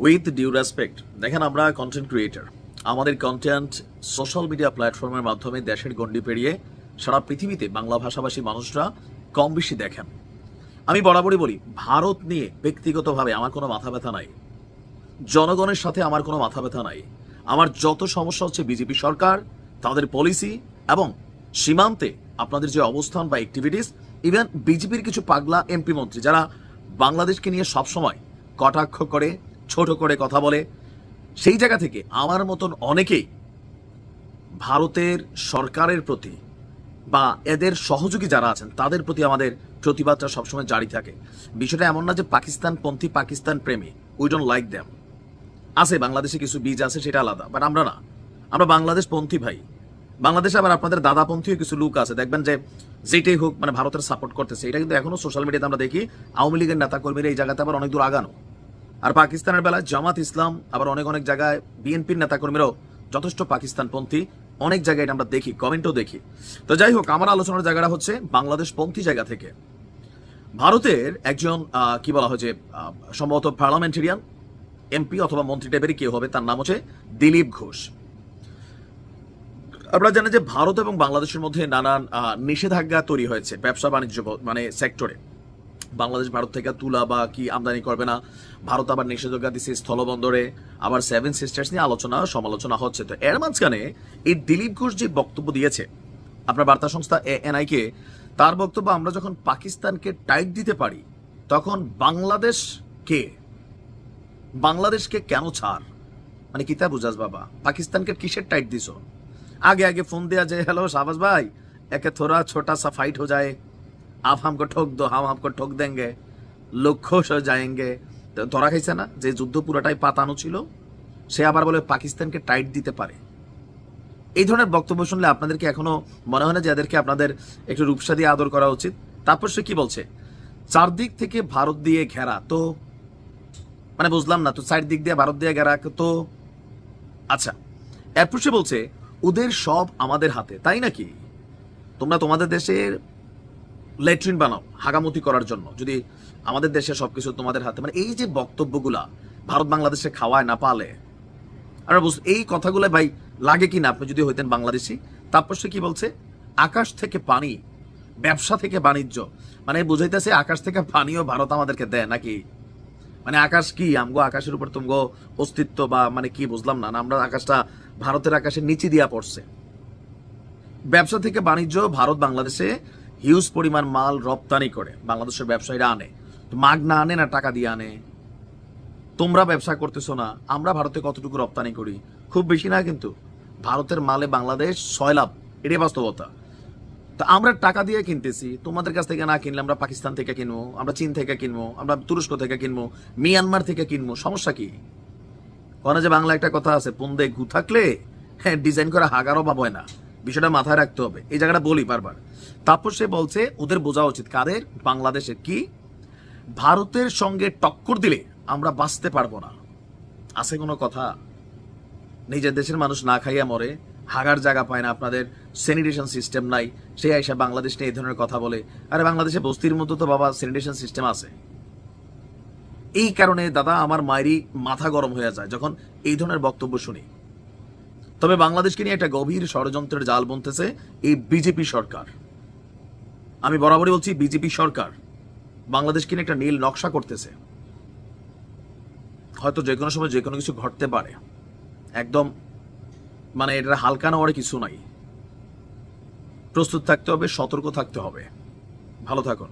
With due respect, দেখেন আমরা content creator, আমাদের কন্টেন্ট সোশ্যাল মিডিয়া প্ল্যাটফর্মের মাধ্যমে দেশের গণ্ডি পেরিয়ে সারা পৃথিবীতে বাংলা ভাষাভাষী মানুষরা কম বেশি দেখেন। আমি বরাবরই বলি, ভারত নিয়ে ব্যক্তিগতভাবে আমার কোনো মাথা ব্যথা নাই, জনগণের সাথে আমার কোনো মাথা ব্যথা নাই। আমার যত সমস্যা হচ্ছে বিজেপি সরকার, তাদের পলিসি এবং সীমান্তে আপনাদের যে অবস্থান বা অ্যাক্টিভিটিস, ইভেন বিজেপির কিছু পাগলা এমপি মন্ত্রী যারা বাংলাদেশকে নিয়ে সবসময় কটাক্ষ করে, ছোট করে কথা বলে, সেই জায়গা থেকে আমার মতন অনেকেই ভারতের সরকারের প্রতি বা এদের সহযোগী যারা আছেন তাদের প্রতি আমাদের প্রতিবাদটা সবসময় জারি থাকে। বিষয়টা এমন না যে পাকিস্তানপন্থী, পাকিস্তান প্রেমী, উই ডোন্ট লাইক দ্যাম। আছে বাংলাদেশে কিছু বীজ আছে, সেটা আলাদা, বাট আমরা না, আমরা বাংলাদেশ পন্থী ভাই। বাংলাদেশে আবার আপনাদের দাদাপন্থীও কিছু লোক আছে, দেখবেন যে যেটাই হোক মানে ভারতের সাপোর্ট করতেছে। এটা কিন্তু এখনো সোশ্যাল মিডিয়াতে আমরা দেখি আওয়ামী লীগের নেতাকর্মীরা এই জায়গাতে আবার অনেক দূর আগানো। আর পাকিস্তানের বেলায় জামাত ইসলাম, আবার অনেক অনেক জায়গায় বিএনপির নেতাকর্মীরাও যথেষ্ট পাকিস্তানপন্থী, অনেক জায়গায় এটা আমরা দেখি, কমেন্টও দেখি। তো যাই হোক, আমার আলোচনার জায়গাটা হচ্ছে বাংলাদেশপন্থী জায়গা থেকে। ভারতের একজন কি বলা হয় যে সম্ভবত পার্লামেন্টেরিয়ান এমপি অথবা মন্ত্রী টাইপেরই কেউ হবে, তার নাম হচ্ছে দিলীপ ঘোষ। আপনারা জানেন যে ভারত এবং বাংলাদেশের মধ্যে নানান নিষেধাজ্ঞা তৈরি হয়েছে ব্যবসা বাণিজ্য মানে সেক্টরে। বাংলাদেশ ভারত থেকে তুলা বা কি আমদানি করবে না, ভারত আবার নিষেধাজ্ঞা দিচ্ছে স্থলবন্দরে, আবার 7 সিস্টার্স নিয়ে আলোচনা সমালোচনা হচ্ছে। তো এর মাঝখানে এই দিলীপ ঘোষ যে বক্তব্য দিয়েছে আপনার বার্তা সংস্থা এএনআইকে, তার বক্তব্য, আমরা যখন পাকিস্তানকে টাইট দিতে পারি তখন বাংলাদেশকে কেন ছাড়, মানে কিতা বুঝাস বাবা, পাকিস্তানকে কিসের টাইট দিছ? आगे आगे फोन दिया जाए, हेलो शाबाश भाई, एक थोड़ा छोटा सा फाइट हो जाए, आप हमको ठोक दो, हम आपको ठोक देंगे, लोग खुश हो जाएंगे। তো ধরা খাইছে না যে যুদ্ধ পুরোটাই পাতানো ছিল, সে আবার বলে পাকিস্তানকে টাইট দিতে পারে। এই ধরনের বক্তব্য শুনলে আপনাদেরকে এখনো মনে হয় না যে এদেরকে আপনাদের একটু রূপসা দিয়ে আদর করা উচিত? তারপর সে কি বলছে, চারদিক থেকে ভারত দিয়ে ঘেরা, তো মানে বুঝলাম না, তো চারদিক দিয়ে ভারত দিয়ে ঘেরা তো আচ্ছা। এরপর সে বলছে ওদের সব আমাদের হাতে, তাই নাকি? তোমরা তোমাদের দেশের ল্যাট্রিন বানাও হাগামতি করার জন্য, যদি আমাদের দেশে সবকিছু তোমাদের হাতে, মানে এই যে বক্তব্যগুলা ভারত বাংলাদেশে খাওয়ায় না পালে, আর এই কথাগুলো ভাই লাগে কিনা আপনি যদি হইতেন বাংলাদেশি? তারপর সে কি বলছে, আকাশ থেকে পানি, ব্যবসা থেকে বাণিজ্য, মানে বুঝাইতেছে আকাশ থেকে পানিও ভারত আমাদেরকে দেয় নাকি? মানে আকাশ কি আমগো আকাশের উপর তুমগো অস্তিত্ব বা মানে কি বুঝলাম না, আমরা আকাশটা ভারতের আকাশের নিচে দিয়া পড়ছে। ব্যবসা থেকে বাণিজ্য, ভারত বাংলাদেশে হিউজ পরিমাণ মাল রপ্তানি করে, বাংলাদেশের ব্যবসায়ীরা আনে, মাগ না আনে না টাকা দিয়ে আনে। তোমরা ব্যবসা করতেছো না, আমরা ভারতে কতটুকু রপ্তানি করি, খুব বেশি না, কিন্তু ভারতের মালে বাংলাদেশ 6 লাভ, এটাই বাস্তবতা। তো আমরা টাকা দিয়ে কিনতেছি, তোমাদের কাছ থেকে না কিনলে আমরা পাকিস্তান থেকে কিনবো, আমরা চীন থেকে কিনবো, আমরা তুরস্ক থেকে কিনবো, মিয়ানমার থেকে কিনবো, সমস্যা কি? কারণ যে বাংলা একটা কথা আছে, পুন্দে ঘু থাকলে হ্যাঁ ডিজাইন করা হাগারও পাবো না, বিষয়টা মাথায় রাখতে হবে, এই জায়গাটা বলি বারবার। তারপর সে বলছে ওদের বোঝা উচিত, কাদের? বাংলাদেশের, কি ভারতের সঙ্গে টক্কর দিলে আমরা বাঁচতে পারবো না। আছে কোনো কথা? নিজের দেশের মানুষ না খাইয়া মরে, হাগার জায়গা পায় না, আপনাদের স্যানিটেশন সিস্টেম নাই, সে আইসা বাংলাদেশ নিয়ে এই ধরনের কথা বলে। আরে বাংলাদেশে বস্তির মতো তো বাবা স্যানিটেশন সিস্টেম আছে। এই কারণে দাদা আমার মায়েরই মাথা গরম হয়ে যায় যখন এই ধরনের বক্তব্য শুনি। তবে বাংলাদেশকে নিয়ে একটা গভীর ষড়যন্ত্রের জাল বুনতেছে এই বিজেপি সরকার। আমি বরাবরই বলছি, বিজেপি সরকার বাংলাদেশকে নিয়ে একটা নীল নকশা করতেছে। হয়তো যে কোনো সময় যে কোনো কিছু ঘটতে পারে, একদম মানে এটা হালকা নেওয়ার কিছু নাই, প্রস্তুত থাকতে হবে, সতর্ক থাকতে হবে। ভালো থাকুন।